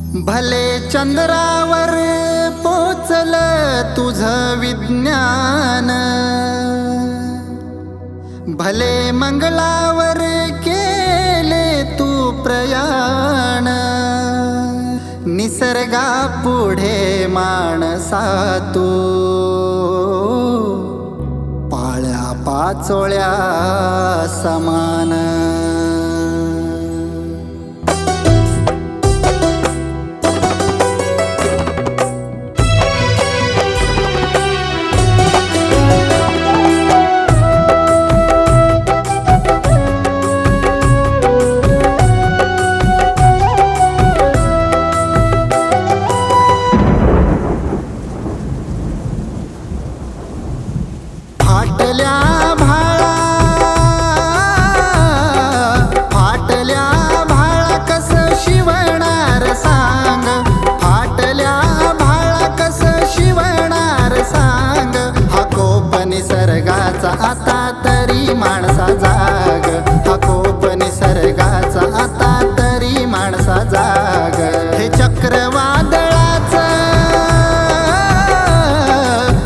भले चंद्रावर पोचल तुझं विज्ञान, भले मंगळावर केले तू प्रयाण, निसर्गा पुढे माणसा तू पाळ्या पाचोळ्या समान. फाटल्या भाळा कस शिवणार सांग, फाटल्या भाळा कस शिवणार सांग. हा कोप निसर्गाचा आता तरी माणसा जाग, हा कोप निसर्गाचा आता तरी माणसा जाग. हे चक्रवादळाचं,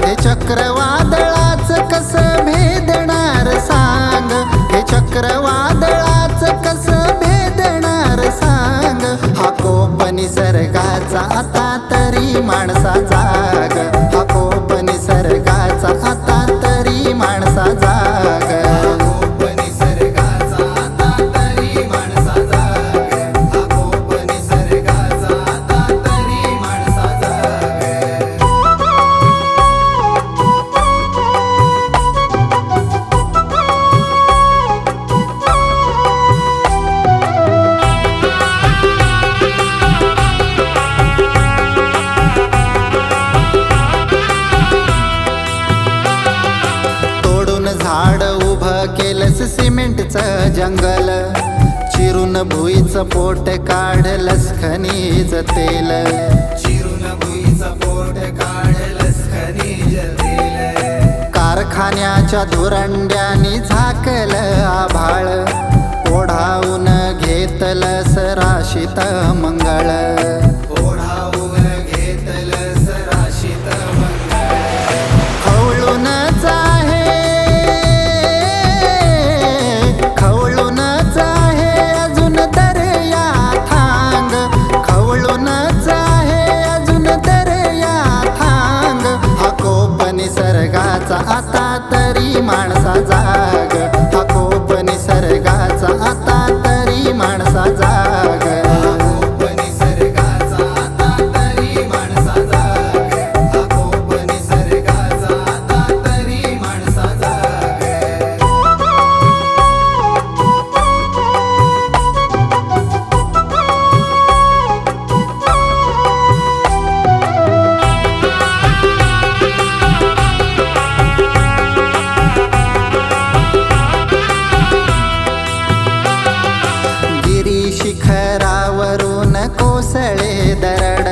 हे चक्रवादळाचं कस भेदणार सांग, हे चक्रवादळाचं कस भेदणार सांग. हा कोप निसर्गाचा आता तरी माणसा जाग, हा कोप निसर्गाचा आता तरी माणसा जाग. कोप निसर्गाचा आता तरी माणसा जाग, हा कोप निसर्गाचा आता तरी माणसा जाग. झाड उभं केलंस सिमेंटचं जंगल, चिरून भुईचं पोट काढलंस खनिज तेल, चिरून भुईचं पोट काढलंस खनिज तेल. कारखान्याच्या धुरंड्यानी झाकलं आभाळ, ओढावून घेतलंस राशीत मंगळ, ओढावून घेतलंस राशीत मंगळ. खवळूनच आहे, खवळूनच आहे अजून दर्या थांग, खवळूनच आहे अजून दर्या थांग. हा कोप निसर्गाचा आता तरी माणसा जाग, हा कोप निसर्गाचा आता तरी माणसा जाग. हा कोप निसर्गाचा आता तरी माणसा जाग, हा कोप निसर्गाचा आता तरी माणसा जाग. शिखरावरून कोसळे दरड,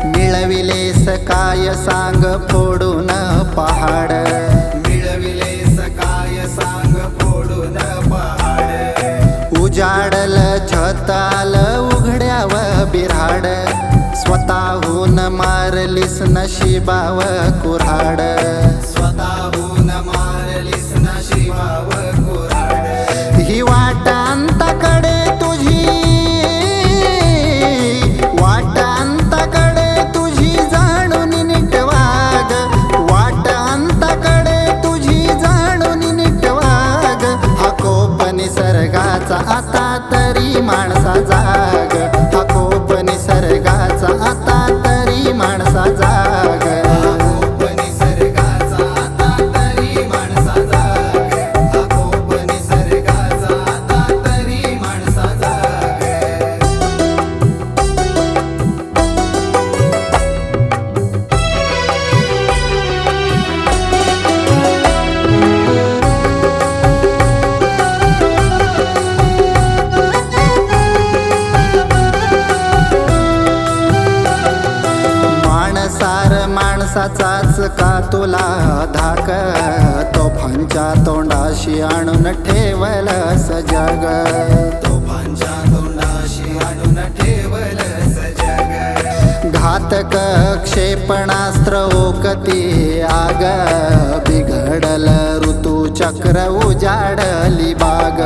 मिळविलेस काय सांग फोडून पहाड, मिळविलेस काय सांग फोडून पहाड. उजाडल छताल उघड्याव बिऱ्हाड, स्वतःहून मारलीस नशिबाव कुऱ्हाड, स्वतःहून मारलीस नशिबाव कुऱ्हाड. ही वाट अंताकडे तुझी, वाट अंताकडे तुझी जाणून नीट वाग, वाट अंताकडे तुझी जाणून नीट वाग. हा कोप निसर्गाचा आता तरी माणसा जाग, हा कोप निसर्गाचा आता तरी माणसा जाग. हा कोप निसर्गाचा आता तरी माणसा जाग, हा कोप निसर्गाचा आता तरी माणसा जाग. माणसार माणसाचाच का तुला धाक, तोफांच्या तोंडाशी आणून ठेवलंस जग, तोफांच्या तोंडाशी आणून ठेवलंस जग. घातक क्षेपणास्त्र ओकती आग, बिघडल ऋतुचक्र उजाडली बाग.